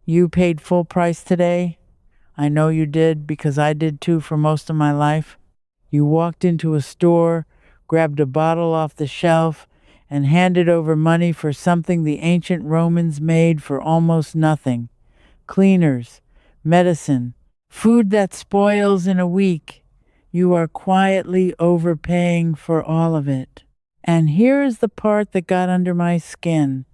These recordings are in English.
You paid full price today? I know you did because I did too for most of my life. You walked into a store, grabbed a bottle off the shelf, and handed over money for something the ancient Romans made for almost nothing. Cleaners, medicine, food that spoils in a week. You are quietly overpaying for all of it. And here is the part that got under my skin.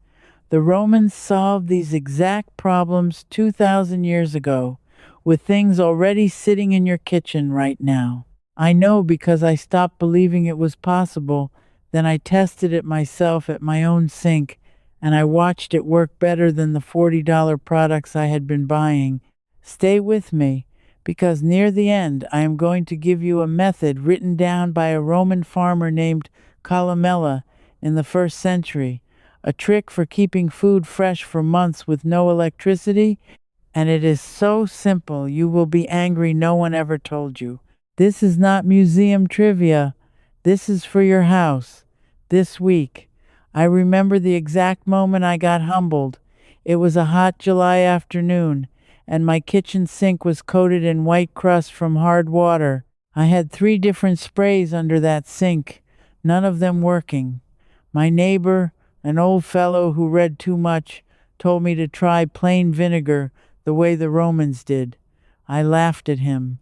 The Romans solved these exact problems 2,000 years ago, with things already sitting in your kitchen right now. I know because I stopped believing it was possible, then I tested it myself at my own sink, and I watched it work better than the $40 products I had been buying. Stay with me, because near the end I am going to give you a method written down by a Roman farmer named Columella in the 1st century, a trick for keeping food fresh for months with no electricity, and it is so simple you will be angry no one ever told you. This is not museum trivia. This is for your house. This week, I remember the exact moment I got humbled. It was a hot July afternoon, and my kitchen sink was coated in white crust from hard water. I had 3 different sprays under that sink, none of them working. My neighbor, an old fellow who read too much, told me to try plain vinegar the way the Romans did. I laughed at him.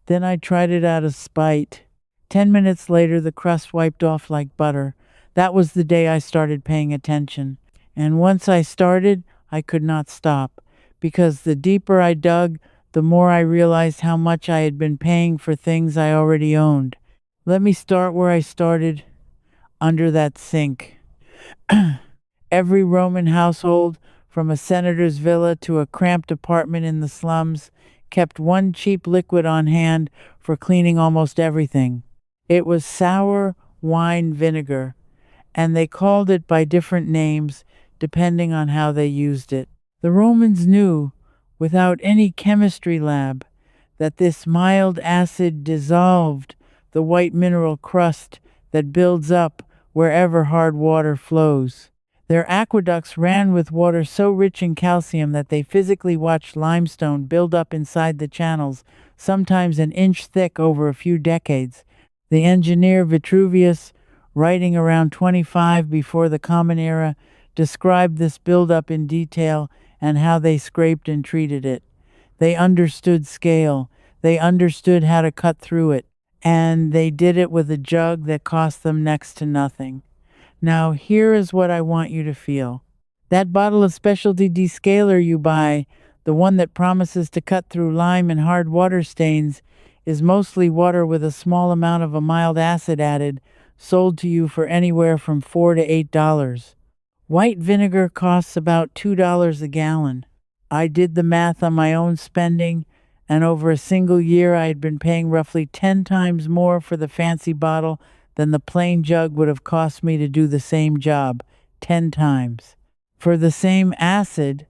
Then I tried it out of spite. 10 minutes later, the crust wiped off like butter. That was the day I started paying attention. And once I started, I could not stop, because the deeper I dug, the more I realized how much I had been paying for things I already owned. Let me start where I started, under that sink. Every Roman household, from a senator's villa to a cramped apartment in the slums, kept one cheap liquid on hand for cleaning almost everything. It was sour wine vinegar, and they called it by different names depending on how they used it. The Romans knew, without any chemistry lab, that this mild acid dissolved the white mineral crust that builds up wherever hard water flows. Their aqueducts ran with water so rich in calcium that they physically watched limestone build up inside the channels, sometimes an inch thick over a few decades. The engineer Vitruvius, writing around 25 before the Common Era, described this buildup in detail and how they scraped and treated it. They understood scale, they understood how to cut through it, and they did it with a jug that cost them next to nothing. Now, here is what I want you to feel. That bottle of specialty descaler you buy, the one that promises to cut through lime and hard water stains, is mostly water with a small amount of a mild acid added, sold to you for anywhere from $4 to $8. White vinegar costs about $2 a gallon. I did the math on my own spending, and over a single year I had been paying roughly 10 times more for the fancy bottle than the plain jug would have cost me to do the same job, 10 times. For the same acid,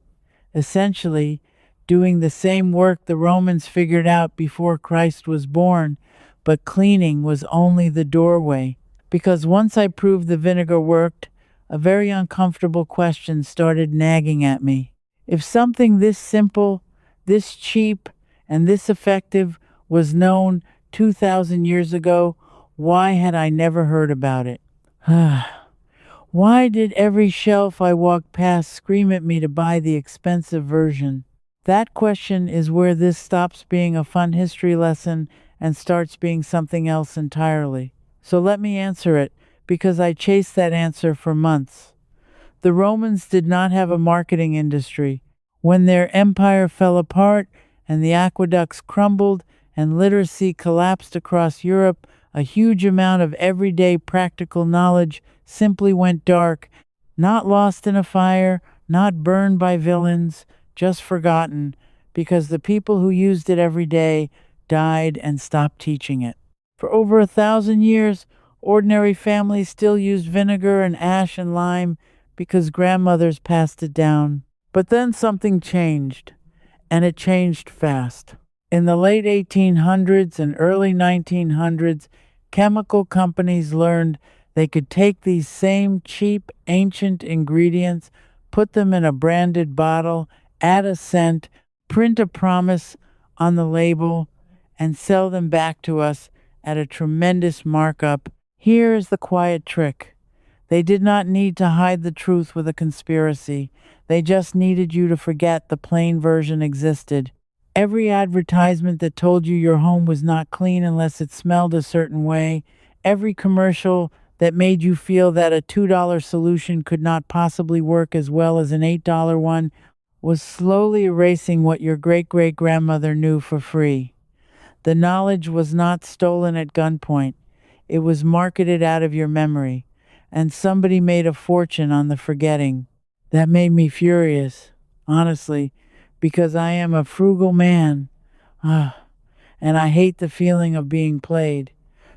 essentially doing the same work the Romans figured out before Christ was born, but cleaning was only the doorway. Because once I proved the vinegar worked, a very uncomfortable question started nagging at me. If something this simple, this cheap, and this effective was known 2,000 years ago, why had I never heard about it? Why did every shelf I walked past scream at me to buy the expensive version? That question is where this stops being a fun history lesson and starts being something else entirely. So let me answer it, because I chased that answer for months. The Romans did not have a marketing industry. When their empire fell apart and the aqueducts crumbled and literacy collapsed across Europe, a huge amount of everyday practical knowledge simply went dark, not lost in a fire, not burned by villains, just forgotten, because the people who used it every day died and stopped teaching it. For over 1,000 years, ordinary families still used vinegar and ash and lime because grandmothers passed it down. But then something changed, and it changed fast. In the late 1800s and early 1900s, chemical companies learned they could take these same cheap, ancient ingredients, put them in a branded bottle, add a scent, print a promise on the label, and sell them back to us at a tremendous markup. Here is the quiet trick. They did not need to hide the truth with a conspiracy. They just needed you to forget the plain version existed. Every advertisement that told you your home was not clean unless it smelled a certain way, every commercial that made you feel that a $2 solution could not possibly work as well as an $8 one, was slowly erasing what your great great grandmother knew for free. The knowledge was not stolen at gunpoint, it was marketed out of your memory, and somebody made a fortune on the forgetting. That made me furious, honestly, because I am a frugal man. Ah, and I hate the feeling of being played.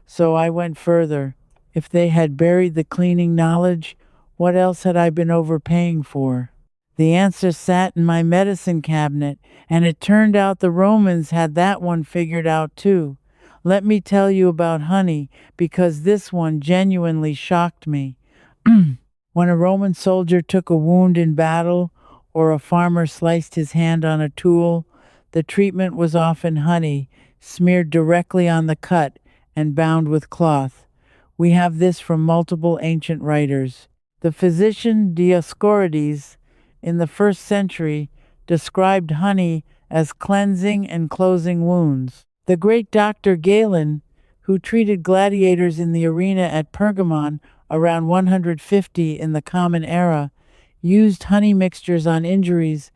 So I went further. If they had buried the cleaning knowledge, what else had I been overpaying for? The answer sat in my medicine cabinet, and it turned out the Romans had that one figured out too. Let me tell you about honey, because this one genuinely shocked me. When a Roman soldier took a wound in battle, or a farmer sliced his hand on a tool, the treatment was often honey, smeared directly on the cut and bound with cloth. We have this from multiple ancient writers. The physician Dioscorides, in the 1st century, described honey as cleansing and closing wounds. The great Dr. Galen, who treated gladiators in the arena at Pergamon around 150 in the Common Era, used honey mixtures on injuries,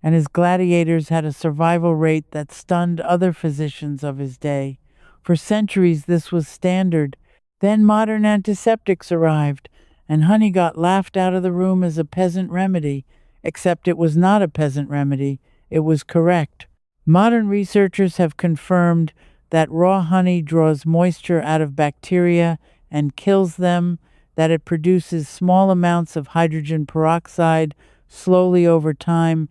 and his gladiators had a survival rate that stunned other physicians of his day. For centuries, this was standard. Then modern antiseptics arrived, and honey got laughed out of the room as a peasant remedy, except it was not a peasant remedy, it was correct. Modern researchers have confirmed that raw honey draws moisture out of bacteria and kills them, that it produces small amounts of hydrogen peroxide slowly over time,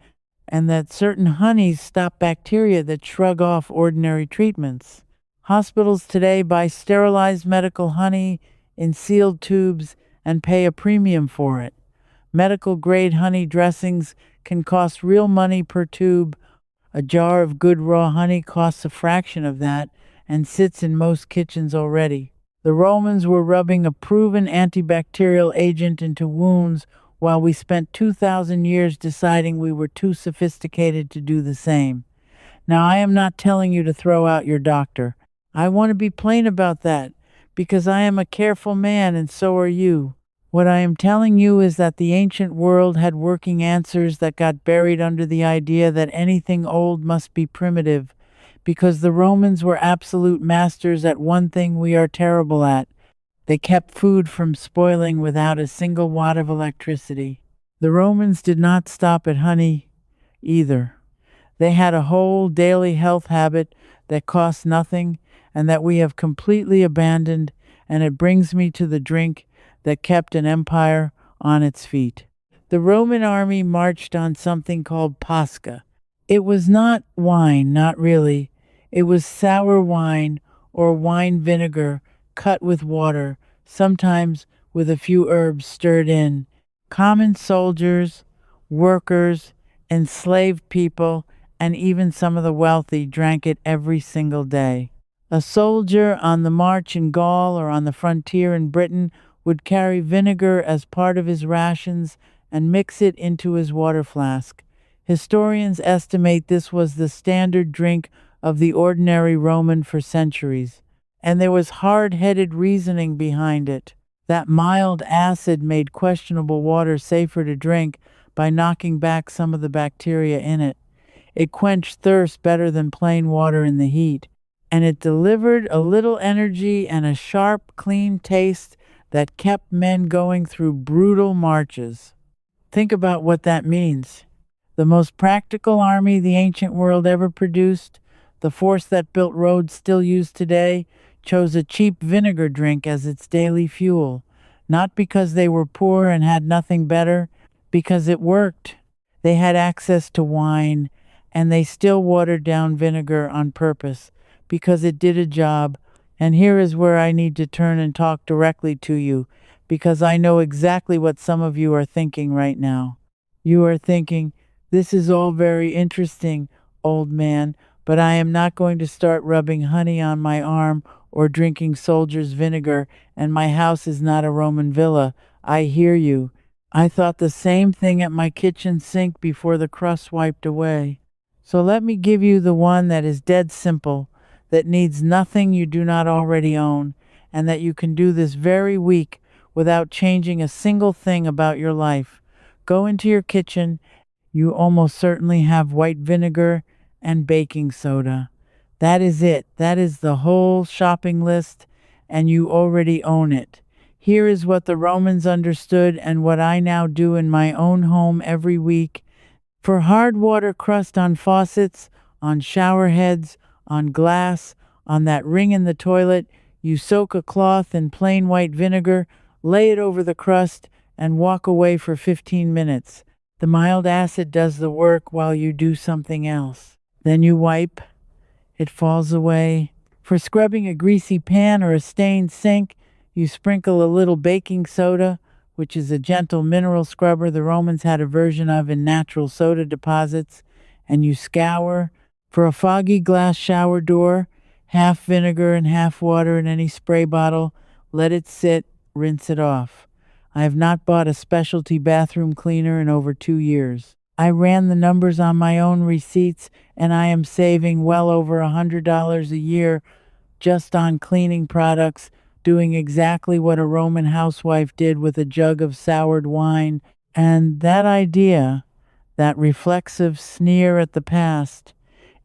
and that certain honeys stop bacteria that shrug off ordinary treatments. Hospitals today buy sterilized medical honey in sealed tubes and pay a premium for it. Medical grade honey dressings can cost real money per tube. A jar of good raw honey costs a fraction of that and sits in most kitchens already. The Romans were rubbing a proven antibacterial agent into wounds while we spent 2,000 years deciding we were too sophisticated to do the same. Now, I am not telling you to throw out your doctor. I want to be plain about that, because I am a careful man and so are you. What I am telling you is that the ancient world had working answers that got buried under the idea that anything old must be primitive, because the Romans were absolute masters at one thing we are terrible at. They kept food from spoiling without a single watt of electricity. The Romans did not stop at honey either. They had a whole daily health habit that cost nothing and that we have completely abandoned, and it brings me to the drink that kept an empire on its feet. The Roman army marched on something called Pascha. It was not wine, not really. It was sour wine or wine vinegar cut with water, sometimes with a few herbs stirred in. Common soldiers, workers, enslaved people, and even some of the wealthy drank it every single day. A soldier on the march in Gaul or on the frontier in Britain would carry vinegar as part of his rations and mix it into his water flask. Historians estimate this was the standard drink of the ordinary Roman for centuries. And there was hard-headed reasoning behind it. That mild acid made questionable water safer to drink by knocking back some of the bacteria in it. It quenched thirst better than plain water in the heat. And it delivered a little energy and a sharp, clean taste that kept men going through brutal marches. Think about what that means. The most practical army the ancient world ever produced, the force that built roads still used today, chose a cheap vinegar drink as its daily fuel, not because they were poor and had nothing better, because it worked. They had access to wine, and they still watered down vinegar on purpose, because it did a job. And here is where I need to turn and talk directly to you, because I know exactly what some of you are thinking right now. You are thinking, This is all very interesting, old man, but I am not going to start rubbing honey on my arm or drinking soldier's vinegar, and my house is not a Roman villa. I hear you. I thought the same thing at my kitchen sink before the crust wiped away. So let me give you the one that is dead simple, that needs nothing you do not already own, and that you can do this very week without changing a single thing about your life. Go into your kitchen. You almost certainly have white vinegar and baking soda. That is it. That is the whole shopping list, and you already own it. Here is what the Romans understood and what I now do in my own home every week. For hard water crust on faucets, on shower heads, on glass, on that ring in the toilet, you soak a cloth in plain white vinegar, lay it over the crust, and walk away for 15 minutes. The mild acid does the work while you do something else. Then you wipe, it falls away. For scrubbing a greasy pan or a stained sink, you sprinkle a little baking soda, which is a gentle mineral scrubber the Romans had a version of in natural soda deposits, and you scour. For a foggy glass shower door, half vinegar and half water in any spray bottle, let it sit, rinse it off. I have not bought a specialty bathroom cleaner in over 2 years. I ran the numbers on my own receipts, and I am saving well over $100 a year just on cleaning products, doing exactly what a Roman housewife did with a jug of soured wine. And that idea, that reflexive sneer at the past,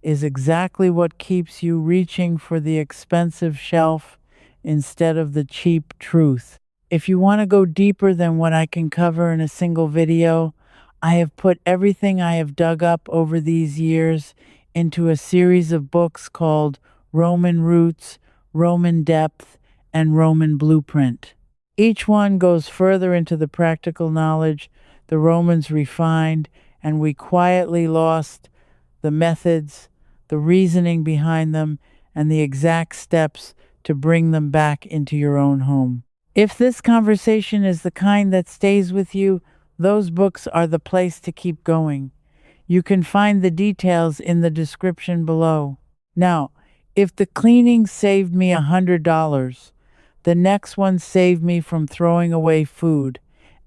is exactly what keeps you reaching for the expensive shelf instead of the cheap truth. If you want to go deeper than what I can cover in a single video, I have put everything I have dug up over these years into a series of books called Roman Roots, Roman Depth, and Roman Blueprint. Each one goes further into the practical knowledge the Romans refined, and we quietly lost the methods, the reasoning behind them, and the exact steps to bring them back into your own home. If this conversation is the kind that stays with you, those books are the place to keep going. You can find the details in the description below. Now, if the cleaning saved me $100, the next one saved me from throwing away food,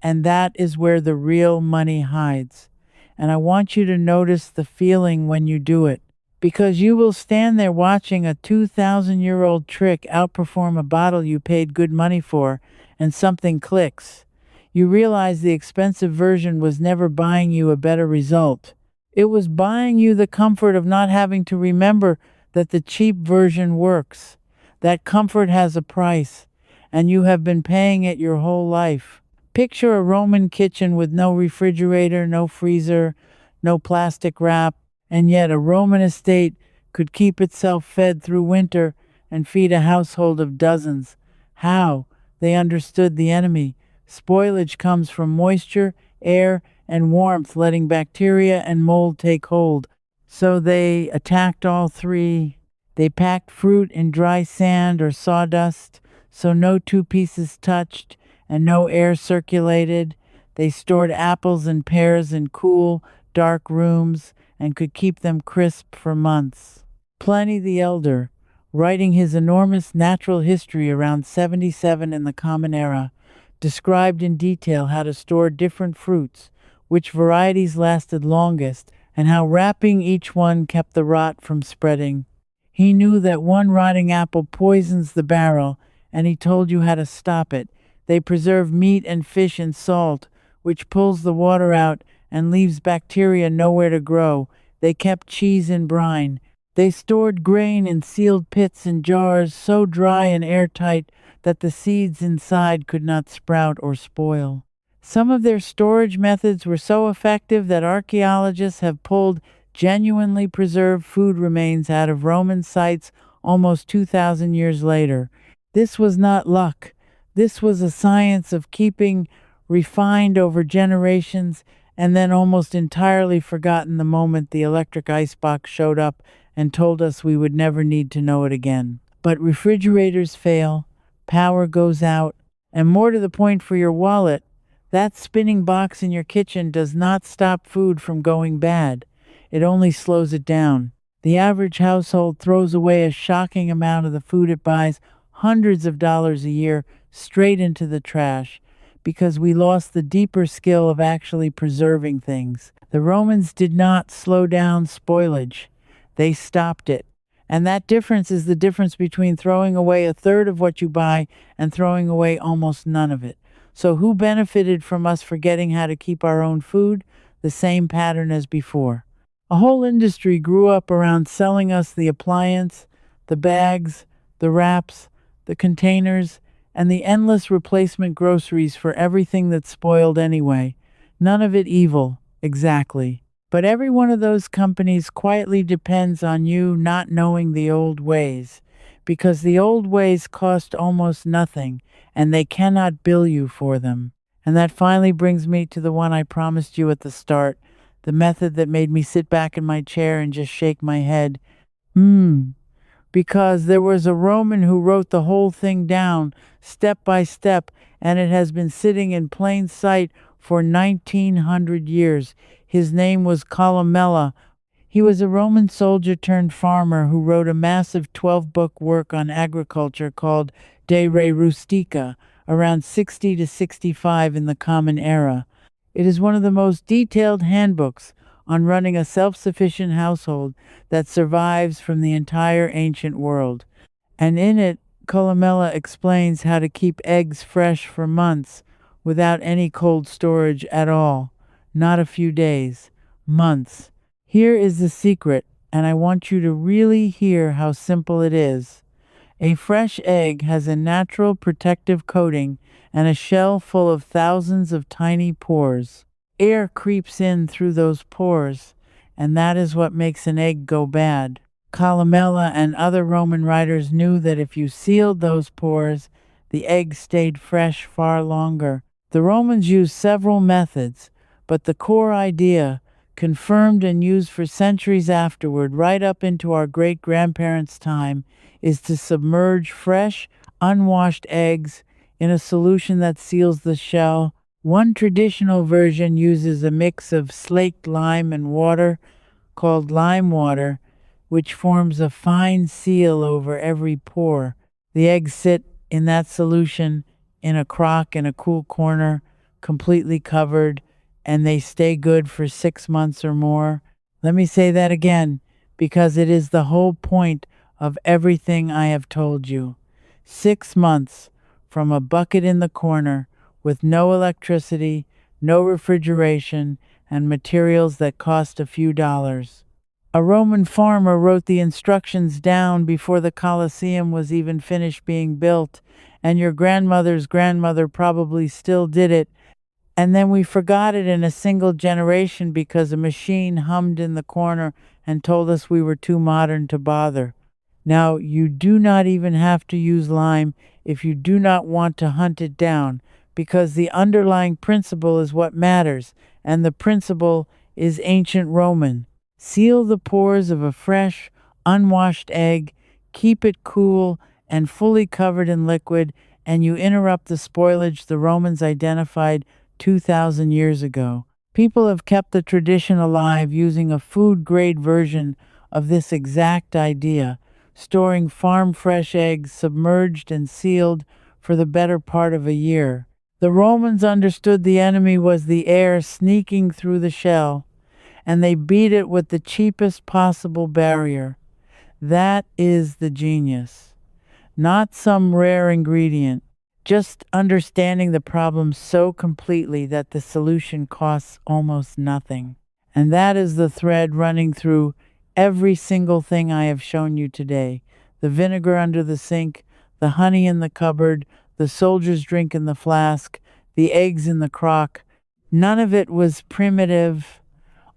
and that is where the real money hides. And I want you to notice the feeling when you do it, because you will stand there watching a 2,000-year-old trick outperform a bottle you paid good money for, and something clicks. You realize the expensive version was never buying you a better result. It was buying you the comfort of not having to remember that the cheap version works. That comfort has a price, and you have been paying it your whole life. Picture a Roman kitchen with no refrigerator, no freezer, no plastic wrap, and yet a Roman estate could keep itself fed through winter and feed a household of dozens. How? They understood the enemy. Spoilage comes from moisture, air, and warmth letting bacteria and mold take hold. So they attacked all three. They packed fruit in dry sand or sawdust, so no two pieces touched and no air circulated. They stored apples and pears in cool, dark rooms and could keep them crisp for months. Pliny the Elder, writing his enormous natural history around 77 in the Common Era, described in detail how to store different fruits, which varieties lasted longest, and how wrapping each one kept the rot from spreading. He knew that one rotting apple poisons the barrel, and he told you how to stop it. They preserve meat and fish in salt, which pulls the water out and leaves bacteria nowhere to grow. They kept cheese in brine. They stored grain in sealed pits and jars so dry and airtight that the seeds inside could not sprout or spoil. Some of their storage methods were so effective that archaeologists have pulled genuinely preserved food remains out of Roman sites almost 2,000 years later. This was not luck. This was a science of keeping refined over generations and then almost entirely forgotten the moment the electric icebox showed up and told us we would never need to know it again. But refrigerators fail, power goes out, and more to the point for your wallet, That spinning box in your kitchen does not stop food from going bad. It only slows it down. The average household throws away a shocking amount of the food it buys, hundreds of dollars a year, straight into the trash, because we lost the deeper skill of actually preserving things. The Romans did not slow down spoilage, they stopped it. And that difference is the difference between throwing away a third of what you buy and throwing away almost none of it. So, who benefited from us forgetting how to keep our own food? The same pattern as before. A whole industry grew up around selling us the appliance, the bags, the wraps, the containers, and the endless replacement groceries for everything that spoiled anyway. None of it evil, exactly. But every one of those companies quietly depends on you not knowing the old ways, because the old ways cost almost nothing, and they cannot bill you for them. And that finally brings me to the one I promised you at the start, the method that made me sit back in my chair and just shake my head. Because there was a Roman who wrote the whole thing down, step by step, and it has been sitting in plain sight for 1900 years. His name was Columella. He was a Roman soldier turned farmer who wrote a massive 12-book work on agriculture called De Re Rustica, around 60 to 65 in the Common Era. It is one of the most detailed handbooks on running a self-sufficient household that survives from the entire ancient world. And in it, Columella explains how to keep eggs fresh for months without any cold storage at all. Not a few days, months. Here is the secret, and I want you to really hear how simple it is. A fresh egg has a natural protective coating and a shell full of thousands of tiny pores. Air creeps in through those pores, and that is what makes an egg go bad. Columella and other Roman writers knew that if you sealed those pores, the egg stayed fresh far longer. The Romans used several methods, but the core idea, confirmed and used for centuries afterward, right up into our great-grandparents' time, is to submerge fresh, unwashed eggs in a solution that seals the shell. One traditional version uses a mix of slaked lime and water called lime water, which forms a fine seal over every pore. The eggs sit in that solution in a crock in a cool corner, completely covered, and they stay good for 6 months or more. Let me say that again, because it is the whole point of everything I have told you. 6 months from a bucket in the corner with no electricity, no refrigeration, and materials that cost a few dollars. A Roman farmer wrote the instructions down before the Colosseum was even finished being built, and your grandmother's grandmother probably still did it, and then we forgot it in a single generation because a machine hummed in the corner and told us we were too modern to bother. Now, you do not even have to use lime if you do not want to hunt it down, because the underlying principle is what matters, and the principle is ancient Roman. Seal the pores of a fresh, unwashed egg, keep it cool and fully covered in liquid, and you interrupt the spoilage the Romans identified 2,000 years ago. People have kept the tradition alive using a food-grade version of this exact idea, storing farm-fresh eggs submerged and sealed for the better part of a year. The Romans understood the enemy was the air sneaking through the shell, and they beat it with the cheapest possible barrier. That is the genius. Not some rare ingredient, just understanding the problem so completely that the solution costs almost nothing. And that is the thread running through every single thing I have shown you today. The vinegar under the sink, the honey in the cupboard, the soldier's drink in the flask, the eggs in the crock. None of it was primitive.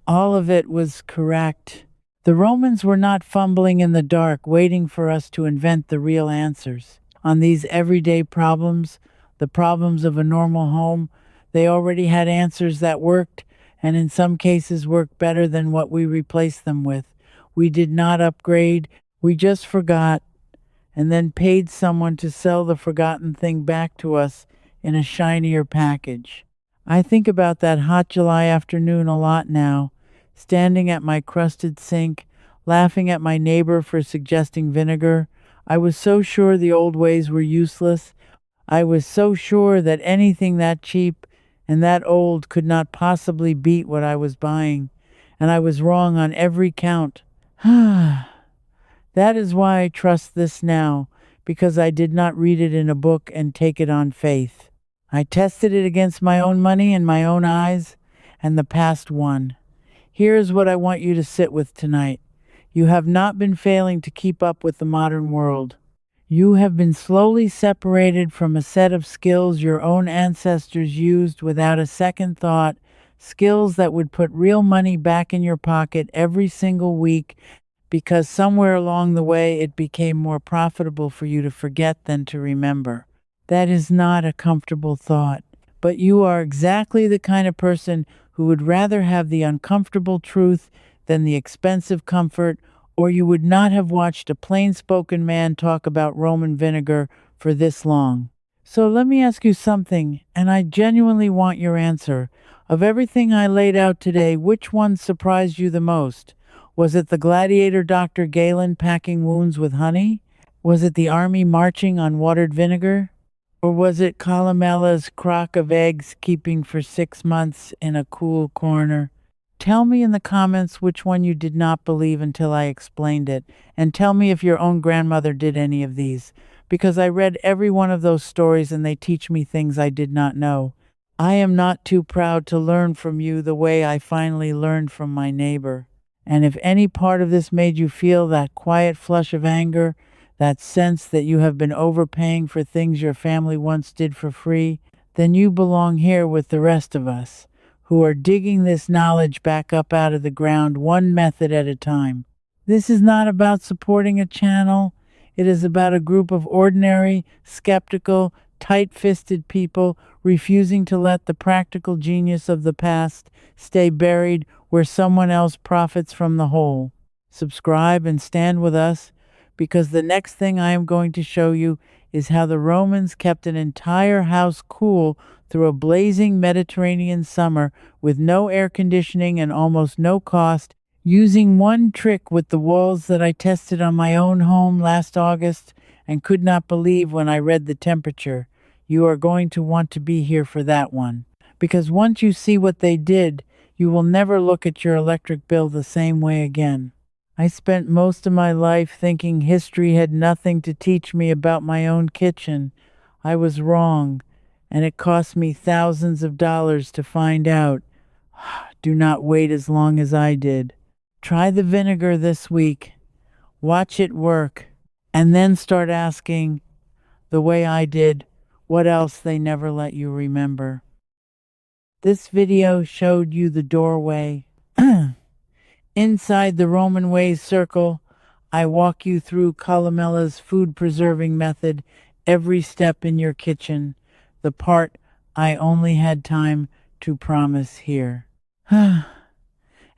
All of it was correct. The Romans were not fumbling in the dark, waiting for us to invent the real answers. On these everyday problems, the problems of a normal home, they already had answers that worked, and in some cases worked better than what we replaced them with. We did not upgrade, we just forgot, and then paid someone to sell the forgotten thing back to us in a shinier package. I think about that hot July afternoon a lot now, standing at my crusted sink, laughing at my neighbor for suggesting vinegar. I was so sure the old ways were useless. I was so sure that anything that cheap and that old could not possibly beat what I was buying, and I was wrong on every count. That is why I trust this now, because I did not read it in a book and take it on faith. I tested it against my own money and my own eyes, and the past won. Here is what I want you to sit with tonight. You have not been failing to keep up with the modern world. You have been slowly separated from a set of skills your own ancestors used without a second thought, skills that would put real money back in your pocket every single week because somewhere along the way it became more profitable for you to forget than to remember. That is not a comfortable thought, but you are exactly the kind of person who would rather have the uncomfortable truth than the expensive comfort, or you would not have watched a plain spoken man talk about Roman vinegar for this long. So let me ask you something, and I genuinely want your answer. Of everything I laid out today, which one surprised you the most? Was it the gladiator Dr. Galen packing wounds with honey? Was it the army marching on watered vinegar? Or was it Columella's crock of eggs keeping for 6 months in a cool corner? Tell me in the comments which one you did not believe until I explained it, and tell me if your own grandmother did any of these, because I read every one of those stories and they teach me things I did not know. I am not too proud to learn from you the way I finally learned from my neighbor. And if any part of this made you feel that quiet flush of anger, that sense that you have been overpaying for things your family once did for free, then you belong here with the rest of us, who are digging this knowledge back up out of the ground one method at a time. This is not about supporting a channel. It is about a group of ordinary, skeptical, tight-fisted people refusing to let the practical genius of the past stay buried where someone else profits from the whole. Subscribe and stand with us, because the next thing I am going to show you is how the Romans kept an entire house cool through a blazing Mediterranean summer with no air conditioning and almost no cost, using one trick with the walls that I tested on my own home last August and could not believe when I read the temperature. You are going to want to be here for that one, because once you see what they did, you will never look at your electric bill the same way again. I spent most of my life thinking history had nothing to teach me about my own kitchen. I was wrong, and it cost me thousands of dollars to find out. Do not wait as long as I did. Try the vinegar this week. Watch it work, and then start asking, the way I did, what else they never let you remember. This video showed you the doorway. Inside the Roman ways circle, I walk you through Columella's food preserving method, every step in your kitchen, the part I only had time to promise here. And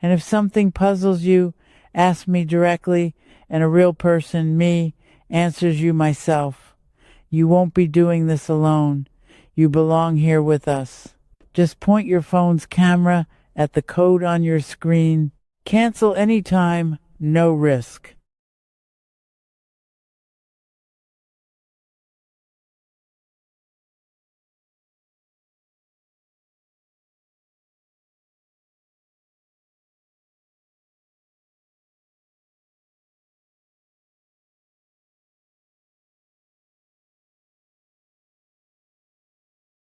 if something puzzles you, ask me directly, and a real person, me, answers you myself. You won't be doing this alone. You belong here with us. Just point your phone's camera at the code on your screen. Cancel anytime, no risk.